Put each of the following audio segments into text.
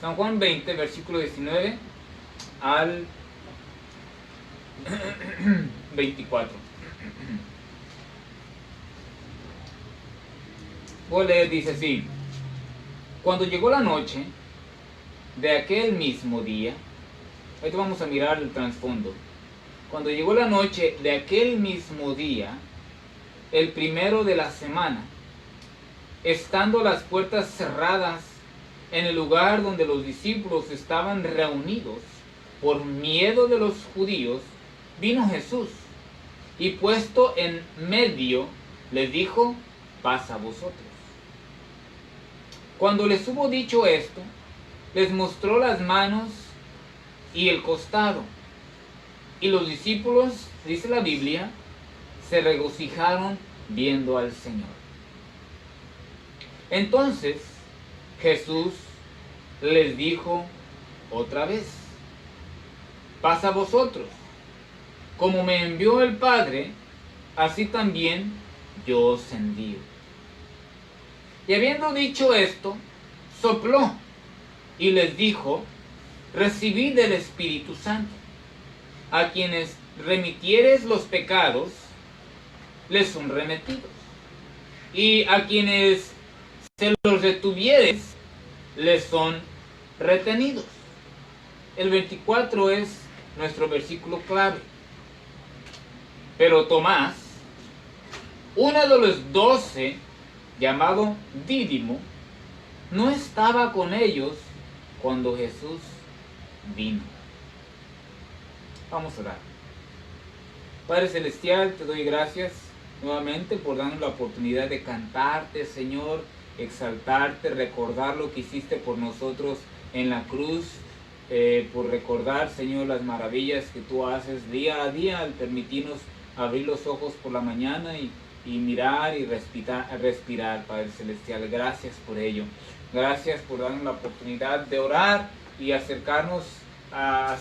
San Juan 20, versículo 19 al 24. Voy a leer, dice así: cuando llegó la noche de aquel mismo día, ahorita vamos a mirar el trasfondo. Cuando llegó la noche de aquel mismo día, el primero de la semana, estando las puertas cerradas en el lugar donde los discípulos estaban reunidos, por miedo de los judíos, vino Jesús y puesto en medio, les dijo: paz a vosotros. Cuando les hubo dicho esto, les mostró las manos y el costado. Y los discípulos, dice la Biblia, se regocijaron viendo al Señor. Entonces Jesús les dijo otra vez: paz a vosotros. Como me envió el Padre, así también yo os envío. Y habiendo dicho esto, sopló y les dijo: recibid el Espíritu Santo. A quienes remitieres los pecados, les son remitidos. Y a quienes se los retuvieres, les son retenidos. El 24 es nuestro versículo clave. Pero Tomás, uno de los 12, llamado Dídimo, no estaba con ellos cuando Jesús vino. Vamos a orar. Padre Celestial, te doy gracias nuevamente por darnos la oportunidad de cantarte, Señor, exaltarte, recordar lo que hiciste por nosotros en la cruz, por recordar, Señor, las maravillas que tú haces día a día al permitirnos abrir los ojos por la mañana y mirar y respirar, Padre Celestial. Gracias por ello. Gracias por darnos la oportunidad de orar y acercarnos a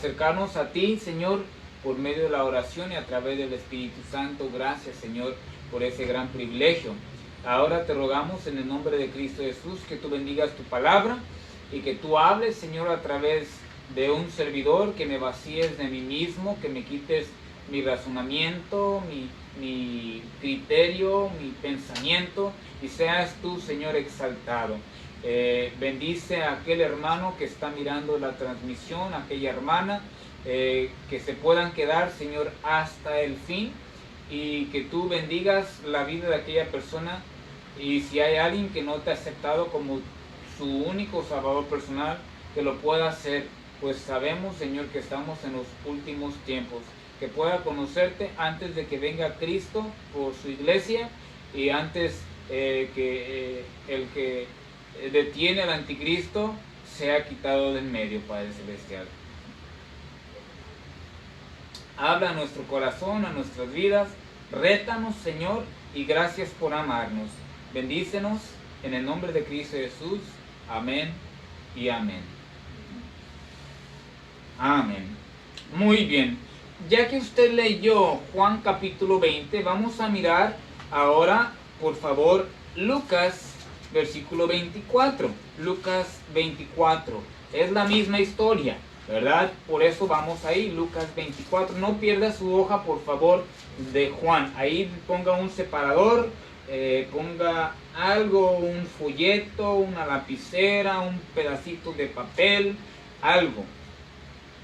ti, Señor, por medio de la oración y a través del Espíritu Santo. Gracias, Señor, por ese gran privilegio. Ahora te rogamos en el nombre de Cristo Jesús que tú bendigas tu palabra y que tú hables, Señor, a través de un servidor, que me vacíes de mí mismo, que me quites mi razonamiento, mi criterio, mi pensamiento, y seas tú, Señor, exaltado. Bendice a aquel hermano que está mirando la transmisión, a aquella hermana, que se puedan quedar, Señor, hasta el fin, y que tú bendigas la vida de aquella persona. Y si hay alguien que no te ha aceptado como su único salvador personal, que lo pueda hacer, pues sabemos, Señor, que estamos en los últimos tiempos. Que pueda conocerte antes de que venga Cristo por su iglesia, y antes que el que detiene al anticristo sea quitado del medio, Padre Celestial. Habla a nuestro corazón, a nuestras vidas, rétanos, Señor, y gracias por amarnos. Bendícenos en el nombre de Cristo Jesús. Amén y amén. Amén. Muy bien. Ya que usted leyó Juan capítulo 20, vamos a mirar ahora, por favor, Lucas versículo 24. Lucas 24. Es la misma historia, ¿verdad? Por eso vamos ahí, Lucas 24. No pierda su hoja, por favor, de Juan. Ahí ponga un separador, ponga algo, un folleto, una lapicera, un pedacito de papel, algo.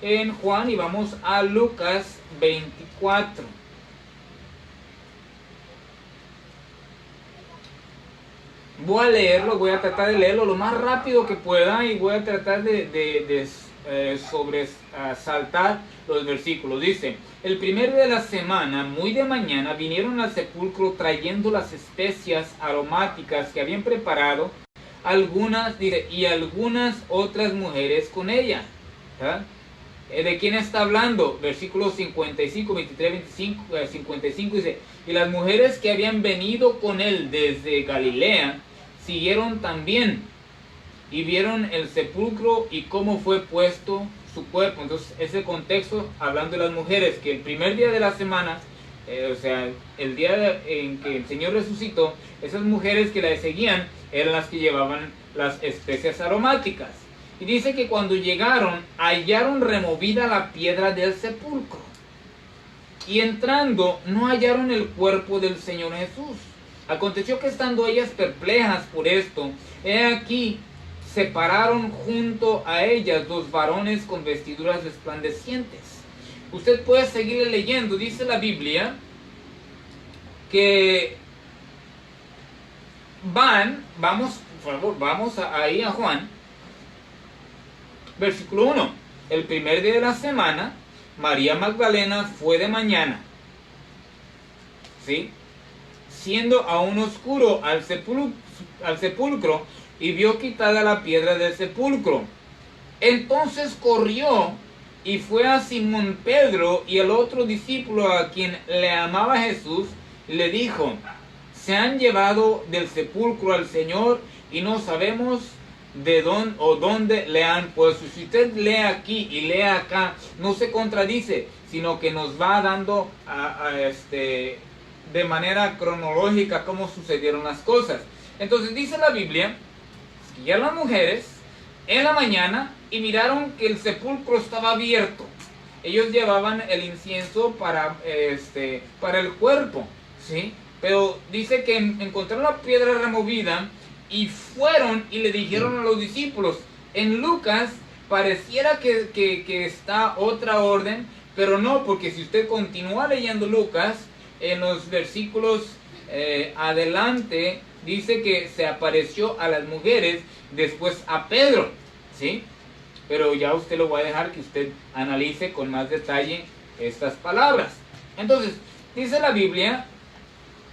En Juan, y vamos a Lucas 24. Voy a leerlo, voy a tratar de leerlo lo más rápido que pueda, y voy a tratar de sobresaltar los versículos. Dice: el primer de la semana, muy de mañana, vinieron al sepulcro trayendo las especias aromáticas que habían preparado algunas, dice, y algunas otras mujeres con ella. ¿Verdad? ¿De quién está hablando? Versículos 55, 23, 25, 55 dice: y las mujeres que habían venido con él desde Galilea siguieron también y vieron el sepulcro y cómo fue puesto su cuerpo. Entonces, ese contexto, hablando de las mujeres, que el primer día de la semana, o sea, el día en que el Señor resucitó, esas mujeres que la seguían eran las que llevaban las especias aromáticas. Y dice que cuando llegaron, hallaron removida la piedra del sepulcro. Y entrando, no hallaron el cuerpo del Señor Jesús. Aconteció que estando ellas perplejas por esto, he aquí, se pararon junto a ellas dos varones con vestiduras resplandecientes. Usted puede seguir leyendo, dice la Biblia, que vamos, por favor, vamos ahí a Juan, versículo 1. El primer día de la semana, María Magdalena fue de mañana, ¿sí?, siendo aún oscuro, al sepulcro, y vio quitada la piedra del sepulcro. Entonces corrió y fue a Simón Pedro y al otro discípulo a quien le amaba Jesús, le dijo: se han llevado del sepulcro al Señor y no sabemos de dónde le han puesto. Si usted lee aquí y lee acá, no se contradice, sino que nos va dando de manera cronológica cómo sucedieron las cosas. Entonces dice la Biblia que ya las mujeres en la mañana y miraron que el sepulcro estaba abierto. Ellos llevaban el incienso para el cuerpo, ¿sí? Pero dice que encontraron la piedra removida y fueron y le dijeron a los discípulos. En Lucas pareciera que está otra orden, pero no, porque si usted continúa leyendo Lucas, en los versículos adelante dice que se apareció a las mujeres, después a Pedro, ¿sí? Pero ya usted lo voy a dejar que usted analice con más detalle estas palabras. Entonces, dice la Biblia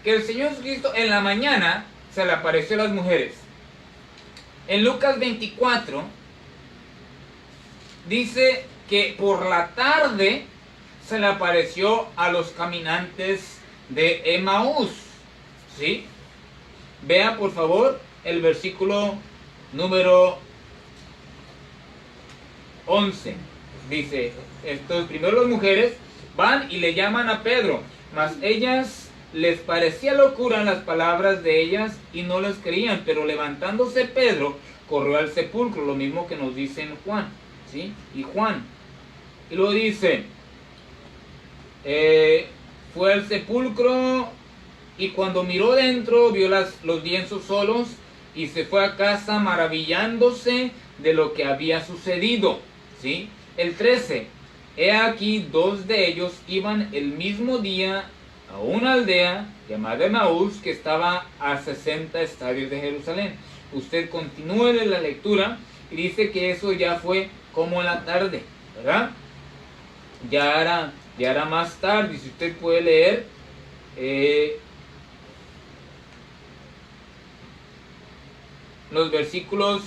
que el Señor Jesucristo en la mañana se le apareció a las mujeres. En Lucas 24 dice que por la tarde se le apareció a los caminantes de Emaús, ¿sí? Vea por favor el versículo número 11. Dice, entonces primero las mujeres van y le llaman a Pedro, mas ellas les parecía locura las palabras de ellas y no les creían, pero levantándose Pedro corrió al sepulcro, lo mismo que nos dice en Juan, ¿sí? Y Juan, y luego dice, fue al sepulcro y cuando miró dentro vio los lienzos solos y se fue a casa maravillándose de lo que había sucedido, ¿sí? El 13, he aquí dos de ellos iban el mismo día a una aldea llamada Emaús que estaba a 60 estadios de Jerusalén. Usted continúe la lectura y dice que eso ya fue como en la tarde, ¿verdad? Ya era más tarde. Si usted puede leer los versículos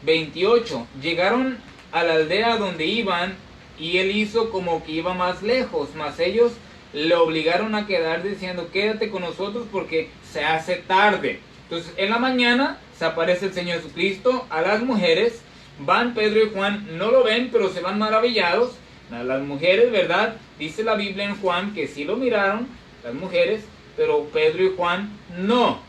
28, llegaron a la aldea donde iban y él hizo como que iba más lejos, mas ellos le obligaron a quedar diciendo, quédate con nosotros porque se hace tarde. Entonces en la mañana se aparece el Señor Jesucristo a las mujeres, van Pedro y Juan, no lo ven pero se van maravillados. A las mujeres, ¿verdad? Dice la Biblia en Juan que sí lo miraron las mujeres, pero Pedro y Juan no.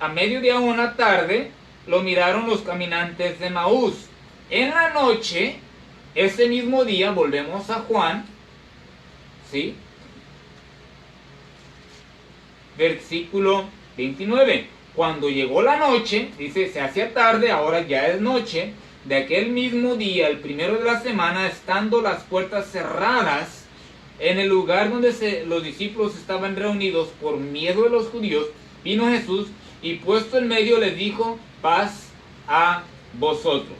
A mediodía o una tarde lo miraron los caminantes de Emaús. En la noche, ese mismo día, volvemos a Juan, ¿sí? Versículo 29. Cuando llegó la noche, dice, se hacía tarde, ahora ya es noche, de aquel mismo día, el primero de la semana, estando las puertas cerradas, en el lugar donde los discípulos estaban reunidos por miedo de los judíos, vino Jesús y puesto en medio les dijo, paz a vosotros.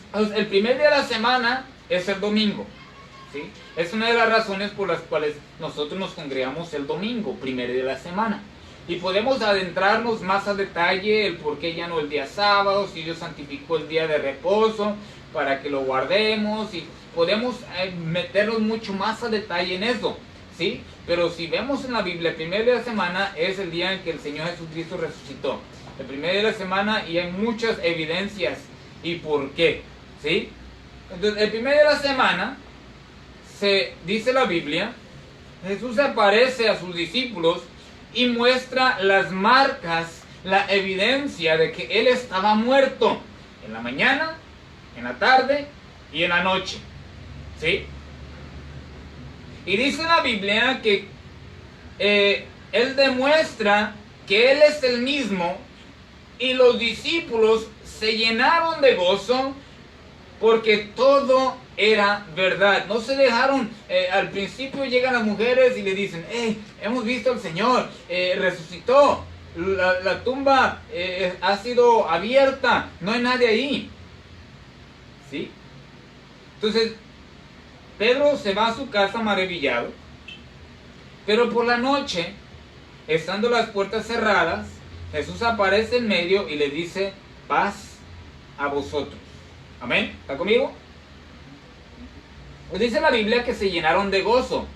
Entonces, el primer día de la semana es el domingo, ¿sí? Es una de las razones por las cuales nosotros nos congregamos el domingo, primer día de la semana. Y podemos adentrarnos más a detalle el por qué ya no el día sábado, si Dios santificó el día de reposo para que lo guardemos, y podemos meternos mucho más a detalle en eso, ¿sí? Pero si vemos en la Biblia, el primer día de la semana es el día en que el Señor Jesucristo resucitó. El primer día de la semana, y hay muchas evidencias y por qué, ¿sí? Entonces, el primer día de la semana, dice la Biblia, Jesús aparece a sus discípulos y muestra las marcas la evidencia de que él estaba muerto en la mañana, en la tarde y en la noche. ¿Sí? Y dice la Biblia que él demuestra que él es el mismo, y los discípulos se llenaron de gozo porque todo era verdad. No se dejaron, al principio llegan las mujeres y le dicen, hemos visto al Señor, resucitó, la tumba ha sido abierta, no hay nadie ahí. ¿Sí? Entonces, Pedro se va a su casa maravillado, pero por la noche, estando las puertas cerradas, Jesús aparece en medio y le dice, paz a vosotros. Amén. ¿Está conmigo? Pues dice la Biblia que se llenaron de gozo,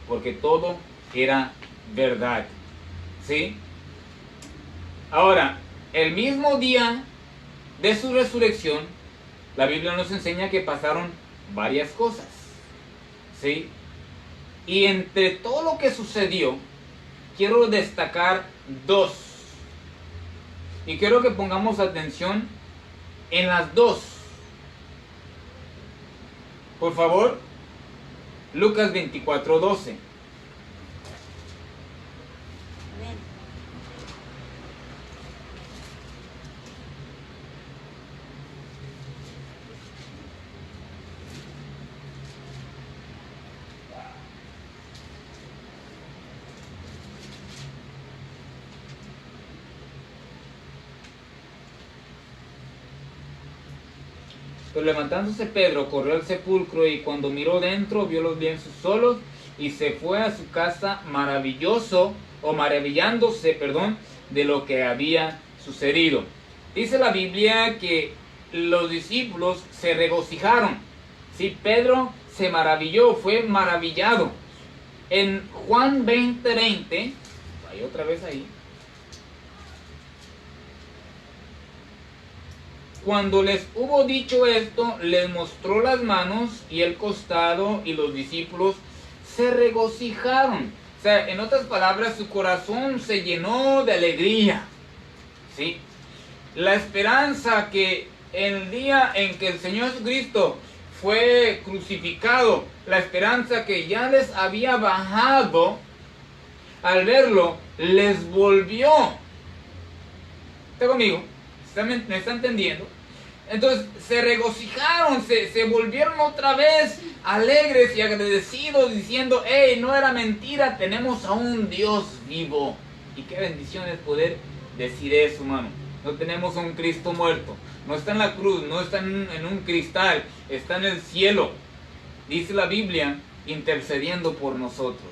porque todo era verdad. ¿Sí? Ahora, el mismo día de su resurrección, la Biblia nos enseña que pasaron varias cosas. ¿Sí? Y entre todo lo que sucedió, quiero destacar dos. Y quiero que pongamos atención en las dos. Por favor, Lucas 24:12. Pero levantándose Pedro, corrió al sepulcro, y cuando miró dentro, vio los lienzos solos, y se fue a su casa maravillándose, de lo que había sucedido. Dice la Biblia que los discípulos se regocijaron. Sí, Pedro se maravilló, fue maravillado. En Juan 20:20, hay otra vez ahí. Cuando les hubo dicho esto, les mostró las manos y el costado, y los discípulos se regocijaron. O sea, en otras palabras, su corazón se llenó de alegría. ¿Sí? La esperanza que el día en que el Señor Jesucristo fue crucificado, la esperanza que ya les había bajado, al verlo, les volvió. ¿Está conmigo? ¿Me está entendiendo? Entonces se regocijaron, se volvieron otra vez alegres y agradecidos, diciendo, hey, no era mentira, tenemos a un Dios vivo. Y qué bendición es poder decir eso, hermano. No tenemos a un Cristo muerto, no está en la cruz, no está en un cristal, está en el cielo. Dice la Biblia, intercediendo por nosotros.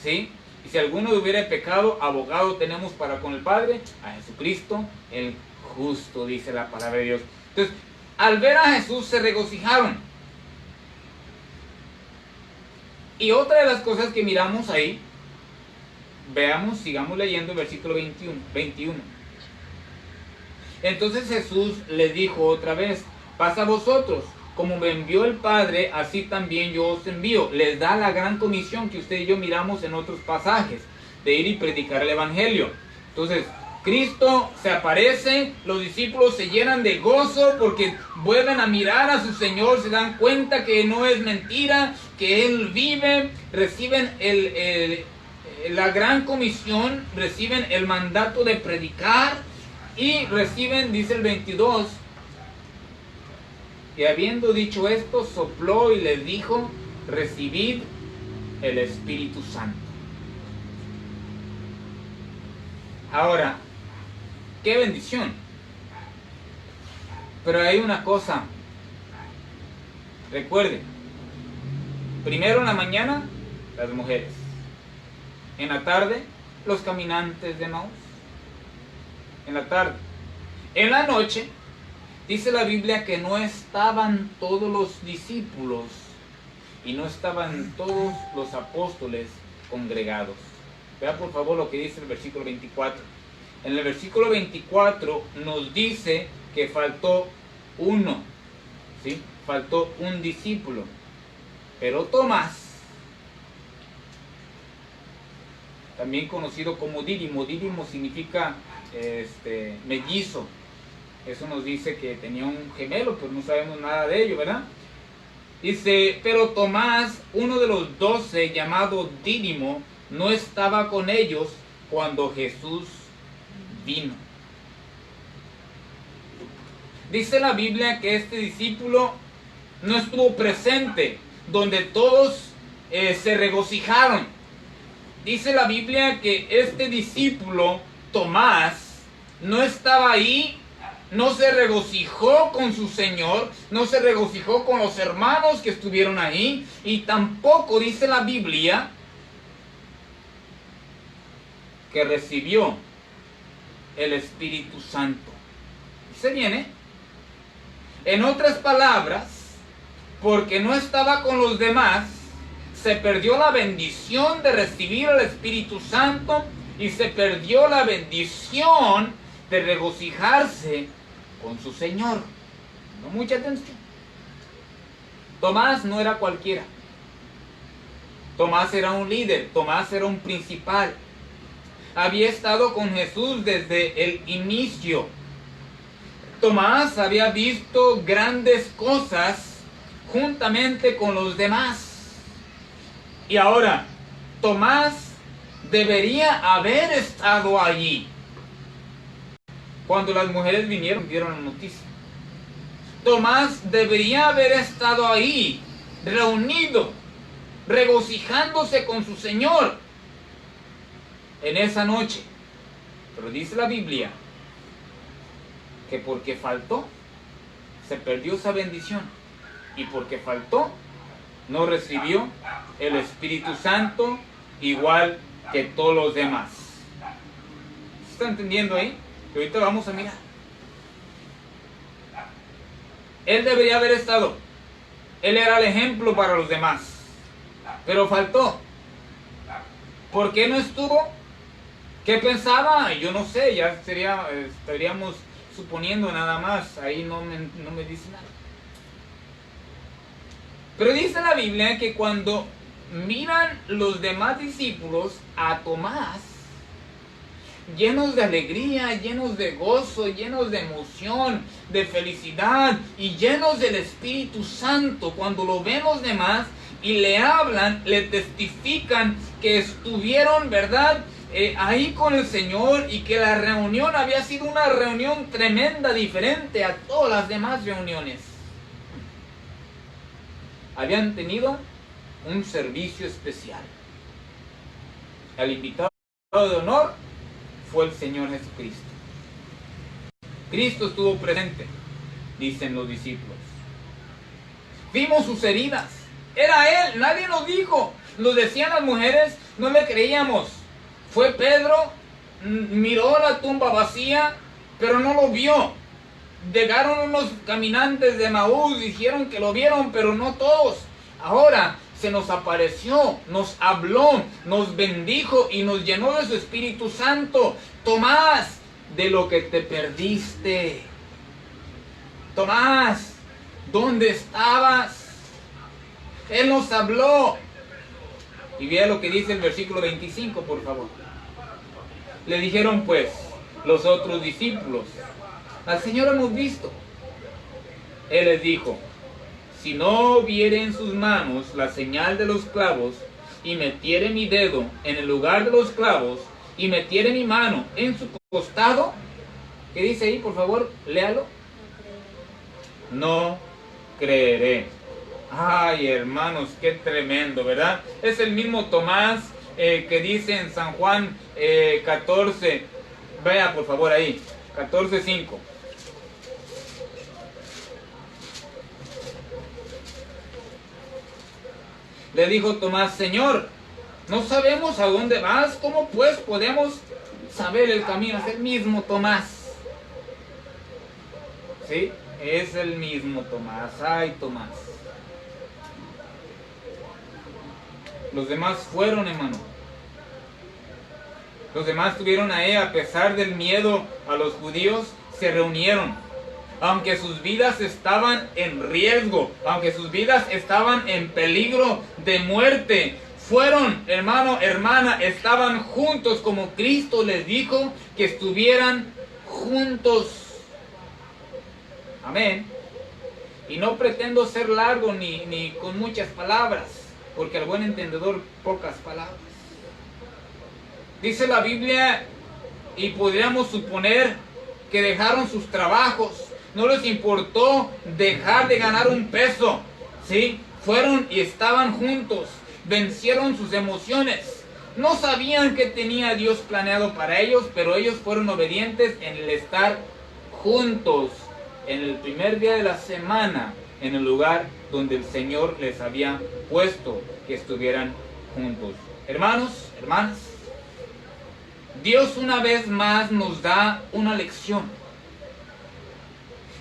¿Sí? Y si alguno hubiera pecado, abogado tenemos para con el Padre, a Jesucristo el justo, dice la palabra de Dios. Entonces, al ver a Jesús se regocijaron. Y otra de las cosas que miramos ahí, veamos, sigamos leyendo el versículo 21. Entonces Jesús les dijo otra vez, paz a vosotros, como me envió el Padre, así también yo os envío. Les da la gran comisión que usted y yo miramos en otros pasajes, de ir y predicar el Evangelio. Entonces, Cristo se aparece, los discípulos se llenan de gozo porque vuelven a mirar a su Señor, se dan cuenta que no es mentira, que Él vive, reciben la gran comisión, reciben el mandato de predicar y reciben, dice el 22, y habiendo dicho esto, sopló y les dijo, recibid el Espíritu Santo. Ahora, qué bendición. Pero hay una cosa. Recuerden, primero en la mañana, las mujeres. En la tarde, los caminantes de Maús. En la tarde. En la noche, dice la Biblia que no estaban todos los discípulos y no estaban todos los apóstoles congregados. Vea por favor lo que dice el versículo 24. En el versículo 24 nos dice que faltó uno, ¿sí? Faltó un discípulo. Pero Tomás, también conocido como Dídimo, Dídimo significa mellizo. Eso nos dice que tenía un gemelo, pues no sabemos nada de ello, ¿verdad? Dice, pero Tomás, uno de los 12, llamado Dídimo, no estaba con ellos cuando Jesús vino. Dice la Biblia que este discípulo no estuvo presente, donde todos se regocijaron. Dice la Biblia que este discípulo, Tomás, no estaba ahí, no se regocijó con su Señor, no se regocijó con los hermanos que estuvieron ahí, y tampoco dice la Biblia que recibió el Espíritu Santo. ¿Se viene? En otras palabras, porque no estaba con los demás, se perdió la bendición de recibir el Espíritu Santo y se perdió la bendición de regocijarse con su Señor. No, mucha atención. Tomás no era cualquiera. Tomás era un líder, Tomás era un principal. Había estado con Jesús desde el inicio. Tomás había visto grandes cosas juntamente con los demás. Y ahora, Tomás debería haber estado allí cuando las mujeres vinieron y dieron la noticia. Tomás debería haber estado ahí, reunido, regocijándose con su Señor en esa noche. Pero dice la Biblia que porque faltó, se perdió esa bendición. Y porque faltó, no recibió el Espíritu Santo igual que todos los demás. ¿Se está entendiendo ahí? Que ahorita vamos a mirar. Él debería haber estado. Él era el ejemplo para los demás. Pero faltó. ¿Por qué no estuvo? ¿Qué pensaba? Yo no sé, ya estaríamos suponiendo nada más. Ahí no me dice nada. Pero dice la Biblia que cuando miran los demás discípulos a Tomás, llenos de alegría, llenos de gozo, llenos de emoción, de felicidad y llenos del Espíritu Santo, cuando lo ven los demás y le hablan, le testifican que estuvieron, ¿verdad?, ahí con el Señor, y que la reunión había sido una reunión tremenda, diferente a todas las demás reuniones. Habían tenido un servicio especial. El invitado de honor fue el Señor Jesucristo. Cristo estuvo presente, dicen los discípulos. Vimos sus heridas. Era Él, nadie nos dijo. Nos decían las mujeres, no le creíamos. Fue Pedro, miró la tumba vacía, pero no lo vio. Llegaron unos caminantes de Maús, dijeron que lo vieron, pero no todos. Ahora se nos apareció, nos habló, nos bendijo y nos llenó de su Espíritu Santo. Tomás, de lo que te perdiste. Tomás, ¿dónde estabas? Él nos habló. Y vea lo que dice el versículo 25, por favor. Le dijeron pues los otros discípulos: al Señor hemos visto. Él les dijo: si no viere en sus manos la señal de los clavos, y metiere mi dedo en el lugar de los clavos, y metiere mi mano en su costado, ¿qué dice ahí, por favor? Léalo. No creeré. Ay, hermanos, qué tremendo, ¿verdad? Es el mismo Tomás que dice en San Juan 14. Vea, por favor, ahí. 14:5. Le dijo Tomás: Señor, no sabemos a dónde vas, ¿cómo pues podemos saber el camino? Es el mismo Tomás. ¿Sí? Es el mismo Tomás. Ay, Tomás. Los demás fueron, hermano. Los demás estuvieron ahí a pesar del miedo a los judíos, se reunieron. Aunque sus vidas estaban en riesgo, aunque sus vidas estaban en peligro de muerte, Fueron, hermano, hermana, estaban juntos como Cristo les dijo que estuvieran juntos. Amén. Y no pretendo ser largo ni con muchas palabras, porque al buen entendedor pocas palabras. Dice la Biblia, y podríamos suponer que dejaron sus trabajos, no les importó dejar de ganar un peso, ¿sí? Fueron y estaban juntos, vencieron sus emociones. No sabían qué tenía Dios planeado para ellos, pero ellos fueron obedientes en el estar juntos en el primer día de la semana, en el lugar donde el Señor les había puesto que estuvieran juntos. Hermanos, hermanas, Dios una vez más nos da una lección.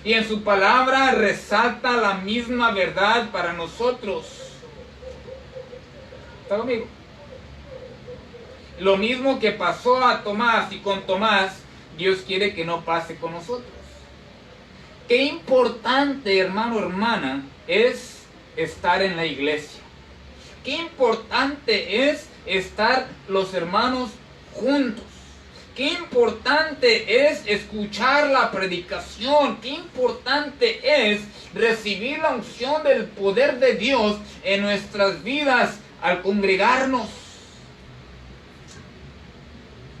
Y en su palabra resalta la misma verdad para nosotros. ¿Está conmigo? Lo mismo que pasó a Tomás, y con Tomás, Dios quiere que no pase con nosotros. Qué importante, hermano, hermana, es estar en la iglesia. Qué importante es estar los hermanos juntos. Qué importante es escuchar la predicación. Qué importante es recibir la unción del poder de Dios en nuestras vidas al congregarnos.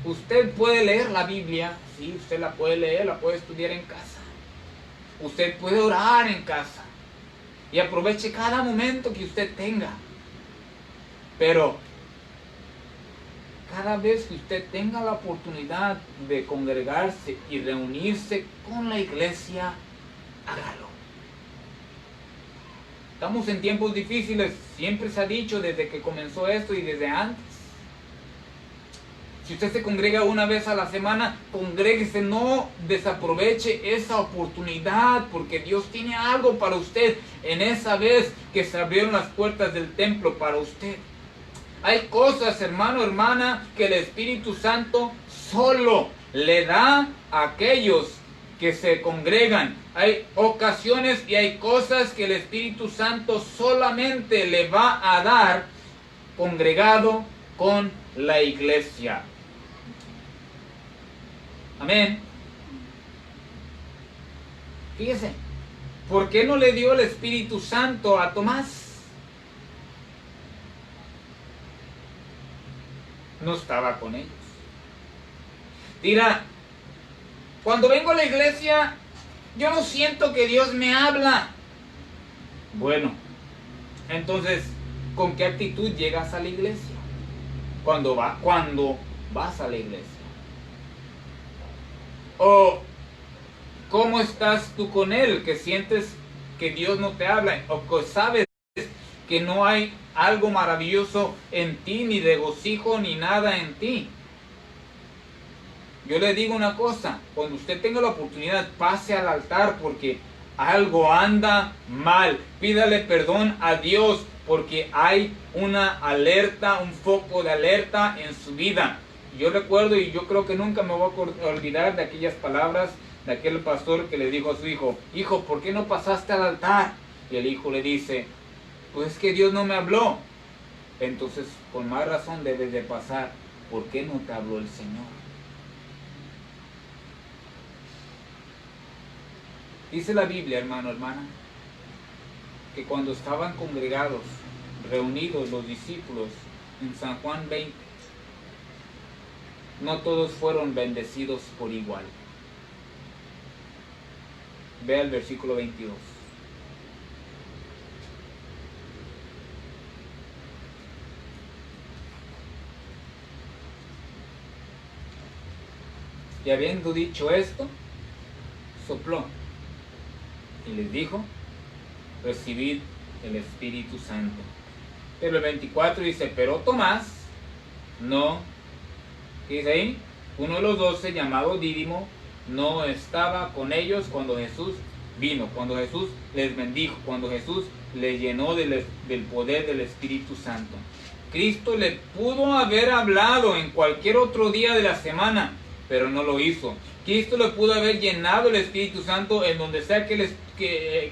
Usted puede leer la Biblia, sí, usted la puede leer, la puede estudiar en casa. Usted puede orar en casa y aproveche cada momento que usted tenga. Pero cada vez que usted tenga la oportunidad de congregarse y reunirse con la iglesia, hágalo. Estamos en tiempos difíciles, siempre se ha dicho desde que comenzó esto y desde antes. Si usted se congrega una vez a la semana, congréguese, no desaproveche esa oportunidad, porque Dios tiene algo para usted en esa vez que se abrieron las puertas del templo para usted. Hay cosas, hermano, hermana, que el Espíritu Santo solo le da a aquellos que se congregan. Hay ocasiones y hay cosas que el Espíritu Santo solamente le va a dar congregado con la iglesia. Amén. Fíjese, ¿por qué no le dio el Espíritu Santo a Tomás? No estaba con ellos. Dirá, cuando vengo a la iglesia, yo no siento que Dios me habla. Bueno, entonces, ¿con qué actitud llegas a la iglesia? Cuando vas a la iglesia. O, ¿cómo estás tú con Él? Que sientes que Dios no te habla, o que sabes que no hay algo maravilloso en ti, ni regocijo, ni nada en ti. Yo le digo una cosa, cuando usted tenga la oportunidad, pase al altar porque algo anda mal. Pídale perdón a Dios porque hay una alerta, un foco de alerta en su vida. Yo recuerdo, y yo creo que nunca me voy a olvidar de aquellas palabras de aquel pastor que le dijo a su hijo: hijo, ¿por qué no pasaste al altar? Y el hijo le dice: pues es que Dios no me habló. Entonces, con más razón debes de pasar. ¿Por qué no te habló el Señor? Dice la Biblia, hermano, hermana, que cuando estaban congregados, reunidos los discípulos en San Juan 20, no todos fueron bendecidos por igual. Vea el versículo 22. Y habiendo dicho esto, sopló y les dijo: recibid el Espíritu Santo. Pero el 24 dice: pero Tomás, no, ¿qué dice ahí? Uno de los 12, llamado Dídimo, no estaba con ellos cuando Jesús vino, cuando Jesús les bendijo, cuando Jesús les llenó del poder del Espíritu Santo. Cristo le pudo haber hablado en cualquier otro día de la semana, pero no lo hizo. Cristo le pudo haber llenado el Espíritu Santo en donde sea que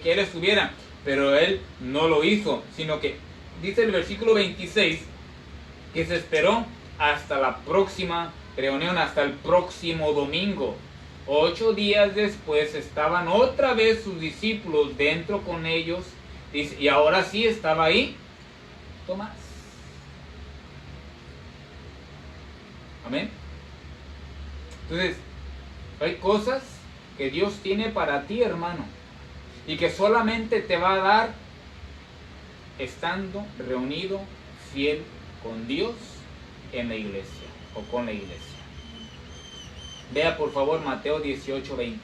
él estuviera, pero él no lo hizo, sino que dice el versículo 26 que se esperó hasta la próxima reunión, hasta el próximo domingo. 8 días después estaban otra vez sus discípulos dentro con ellos, y ahora sí estaba ahí Tomás. Amén. Entonces, hay cosas que Dios tiene para ti, hermano, y que solamente te va a dar estando reunido, fiel con Dios en la iglesia o con la iglesia. Vea por favor Mateo 18:20.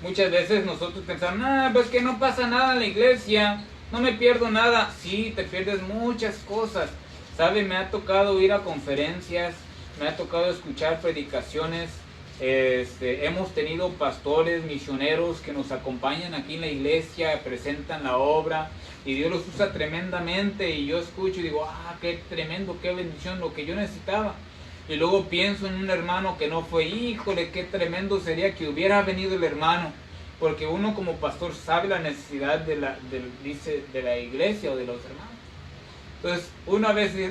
Muchas veces nosotros pensamos, pues que no pasa nada en la iglesia, no me pierdo nada. Sí, te pierdes muchas cosas. ¿Sabe? Me ha tocado ir a conferencias, me ha tocado escuchar predicaciones. Hemos tenido pastores, misioneros que nos acompañan aquí en la iglesia, presentan la obra y Dios los usa tremendamente, y yo escucho y digo, qué tremendo, qué bendición, lo que yo necesitaba. Y luego pienso en un hermano que no fue, híjole, qué tremendo sería que hubiera venido el hermano, porque uno como pastor sabe la necesidad de la iglesia o de los hermanos. Entonces, una vez dice,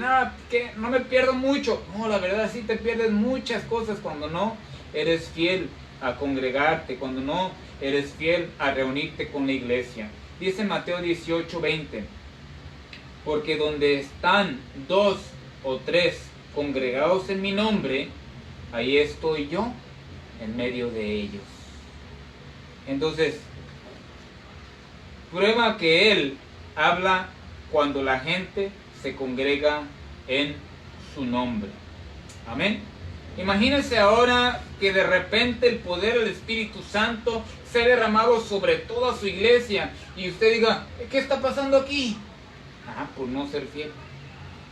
que no me pierdo mucho. No, la verdad sí te pierdes muchas cosas cuando no eres fiel a congregarte, cuando no eres fiel a reunirte con la iglesia. Dice Mateo 18:20, porque donde están 2 o 3 congregados en mi nombre, ahí estoy yo en medio de ellos. Entonces, prueba que Él habla cuando la gente se congrega en su nombre. Amén. Imagínense ahora que de repente el poder del Espíritu Santo sea derramado sobre toda su iglesia y usted diga, ¿qué está pasando aquí? Por no ser fiel.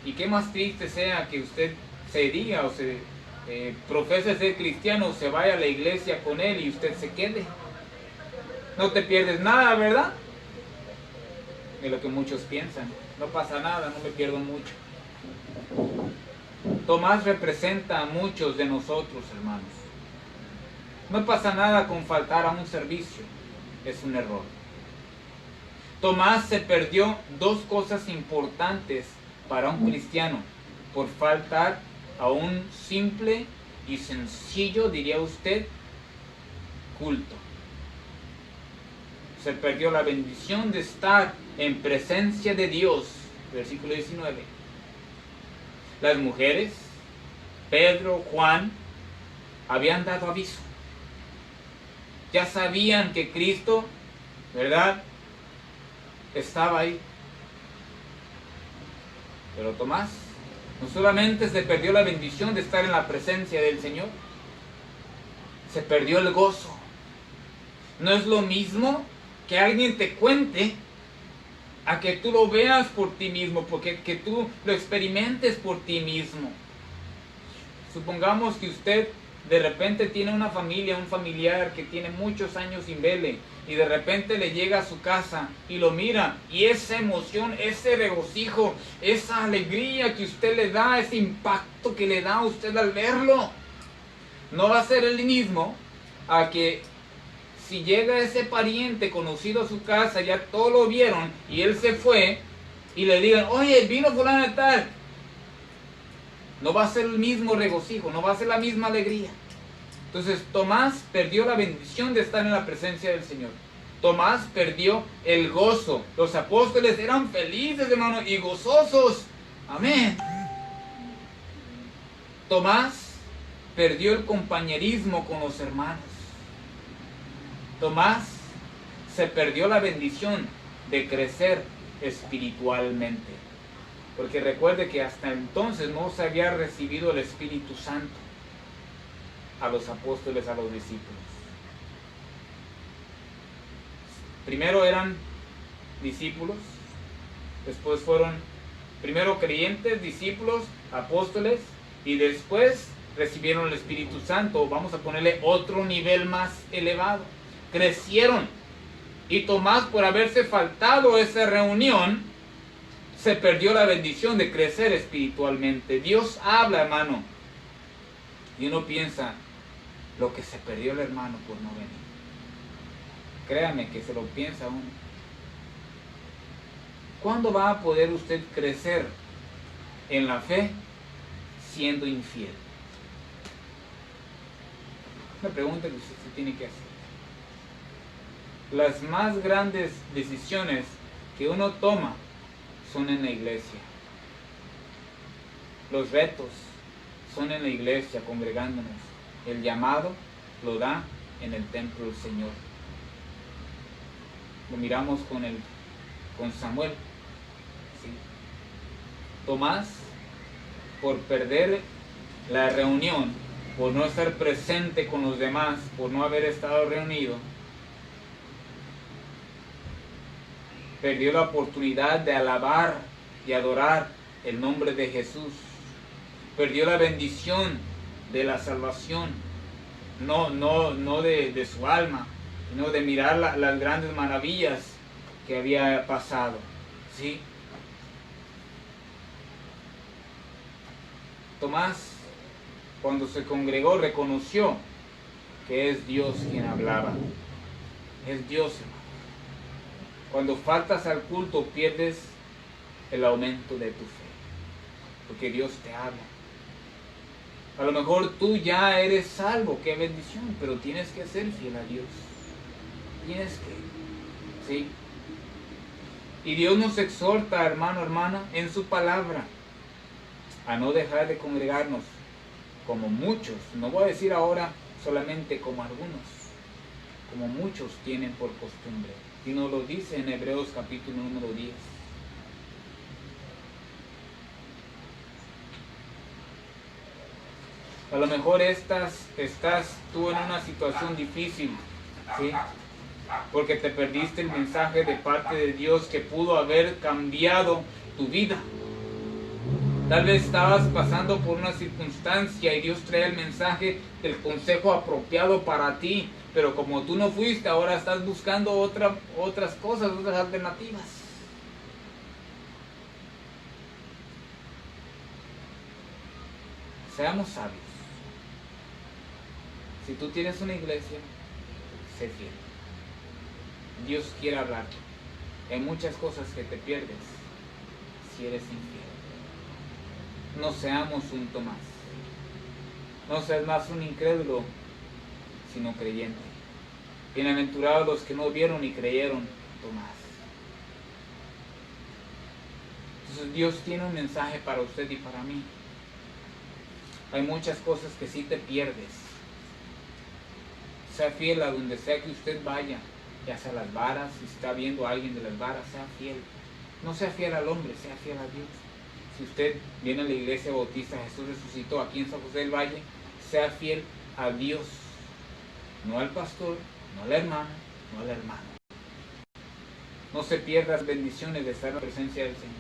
Y qué más triste sea que usted se diga o se profese ser cristiano, se vaya a la iglesia con él y usted se quede. No te pierdes nada, ¿verdad? De lo que muchos piensan. No pasa nada, no me pierdo mucho. Tomás representa a muchos de nosotros, hermanos. No pasa nada con faltar a un servicio, es un error. Tomás se perdió 2 cosas importantes para un cristiano por faltar a un simple y sencillo, diría usted, culto. Se perdió la bendición de estar en presencia de Dios, versículo 19. Las mujeres, Pedro, Juan, habían dado aviso. Ya sabían que Cristo, ¿verdad?, estaba ahí. Pero Tomás no solamente se perdió la bendición de estar en la presencia del Señor, se perdió el gozo. No es lo mismo que alguien te cuente a que tú lo veas por ti mismo, porque que tú lo experimentes por ti mismo. Supongamos que usted de repente tiene una familia, un familiar que tiene muchos años sin verle, y de repente le llega a su casa y lo mira, y esa emoción, ese regocijo, esa alegría que usted le da, ese impacto que le da a usted al verlo, no va a ser el mismo a que si llega ese pariente conocido a su casa, ya todos lo vieron y él se fue, y le digan, oye, vino fulano de tal. No va a ser el mismo regocijo, no va a ser la misma alegría. Entonces Tomás perdió la bendición de estar en la presencia del Señor. Tomás perdió el gozo. Los apóstoles eran felices, hermano, y gozosos. Amén. Tomás perdió el compañerismo con los hermanos. Tomás se perdió la bendición de crecer espiritualmente. Porque recuerde que hasta entonces no se había recibido el Espíritu Santo a los apóstoles, a los discípulos. Primero eran discípulos, después fueron primero creyentes, discípulos, apóstoles, y después recibieron el Espíritu Santo. Vamos a ponerle otro nivel más elevado. Crecieron, y Tomás, por haberse faltado esa reunión, se perdió la bendición de crecer espiritualmente. Dios habla, hermano, y uno piensa lo que se perdió el hermano por no venir. créame que se lo piensa uno. ¿Cuándo va a poder usted crecer en la fe siendo infiel? Una pregunta que usted se tiene que hacer. Las más grandes decisiones que uno toma son en la iglesia. Los retos son en la iglesia, congregándonos. El llamado lo da en el templo del Señor. Lo miramos con Samuel. ¿Sí? Tomás, por perder la reunión, por no estar presente con los demás, por no haber estado reunido, perdió la oportunidad de alabar y adorar el nombre de Jesús. Perdió la bendición de la salvación, no de su alma, sino de mirar las grandes maravillas que había pasado. ¿Sí? Tomás, cuando se congregó, reconoció que es Dios quien hablaba. Es Dios, hermano. Cuando faltas al culto, pierdes el aumento de tu fe, porque Dios te habla. A lo mejor tú ya eres salvo, qué bendición, pero tienes que ser fiel a Dios. Tienes que, ¿sí? Y Dios nos exhorta, hermano, hermana, en su palabra, a no dejar de congregarnos, como muchos, no voy a decir ahora solamente como algunos, como muchos tienen por costumbre. Y nos lo dice en Hebreos capítulo número 10. A lo mejor estás tú en una situación difícil, ¿sí? Porque te perdiste el mensaje de parte de Dios que pudo haber cambiado tu vida. Tal vez estabas pasando por una circunstancia y Dios trae el mensaje del consejo apropiado para ti, pero como tú no fuiste, ahora estás buscando otras cosas, otras alternativas. Seamos sabios. Si tú tienes una iglesia, sé fiel. Dios quiere hablarte. Hay muchas cosas que te pierdes si eres infiel. No seamos un Tomás. No seas más un incrédulo, sino creyente. Bienaventurados los que no vieron y creyeron, Tomás. Entonces Dios tiene un mensaje para usted y para mí. Hay muchas cosas que sí te pierdes. Sea fiel a donde sea que usted vaya, ya sea las varas, si está viendo a alguien de las varas, sea fiel. No sea fiel al hombre, sea fiel a Dios. Si usted viene a la iglesia bautista, Jesús resucitó aquí en San José del Valle, sea fiel a Dios. No al pastor, no a la hermana, no al hermano. No se pierda las bendiciones de estar en la presencia del Señor.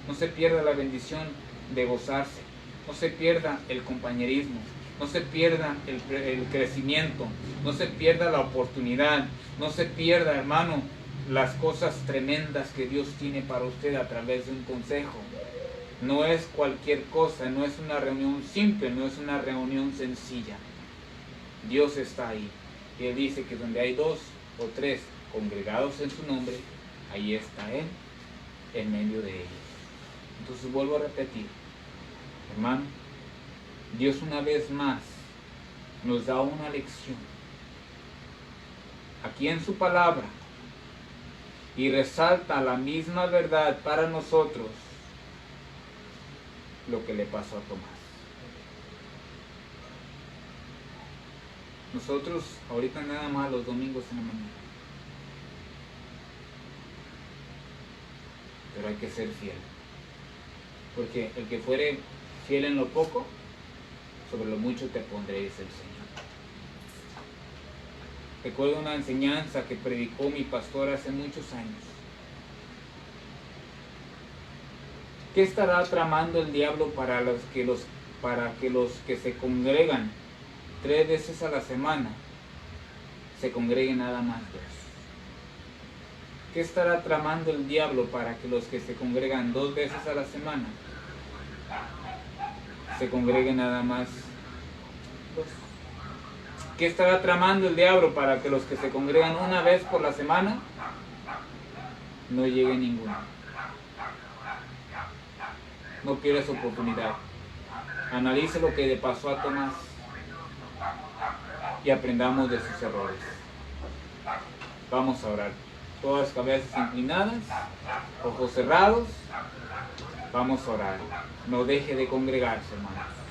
No se pierda la bendición de gozarse. No se pierda el compañerismo. No se pierda el crecimiento. No se pierda la oportunidad. No se pierda, hermano, las cosas tremendas que Dios tiene para usted a través de un consejo. No es cualquier cosa, no es una reunión simple, no es una reunión sencilla. Dios está ahí. Y Él dice que donde hay 2 o 3 congregados en su nombre, ahí está Él, en medio de ellos. Entonces vuelvo a repetir, hermano, Dios una vez más nos da una lección aquí en su palabra y resalta la misma verdad para nosotros lo que le pasó a Tomás. Nosotros ahorita nada más los domingos en la mañana, pero hay que ser fiel, porque el que fuere fiel en lo poco, sobre lo mucho te pondré, dice el Señor. Recuerdo una enseñanza que predicó mi pastor hace muchos años. ¿Qué estará tramando el diablo para que los que se congregan 3 veces a la semana se congreguen nada más 2? ¿Qué estará tramando el diablo para que los que se congregan 2 veces a la semana se congreguen nada más 2? ¿Qué estará tramando el diablo para que los que se congregan una vez por la semana no llegue ninguno? No pierdas oportunidad. Analice lo que le pasó a Tomás y aprendamos de sus errores. Vamos a orar. Todas las cabezas inclinadas, ojos cerrados. Vamos a orar. No deje de congregarse, hermanos.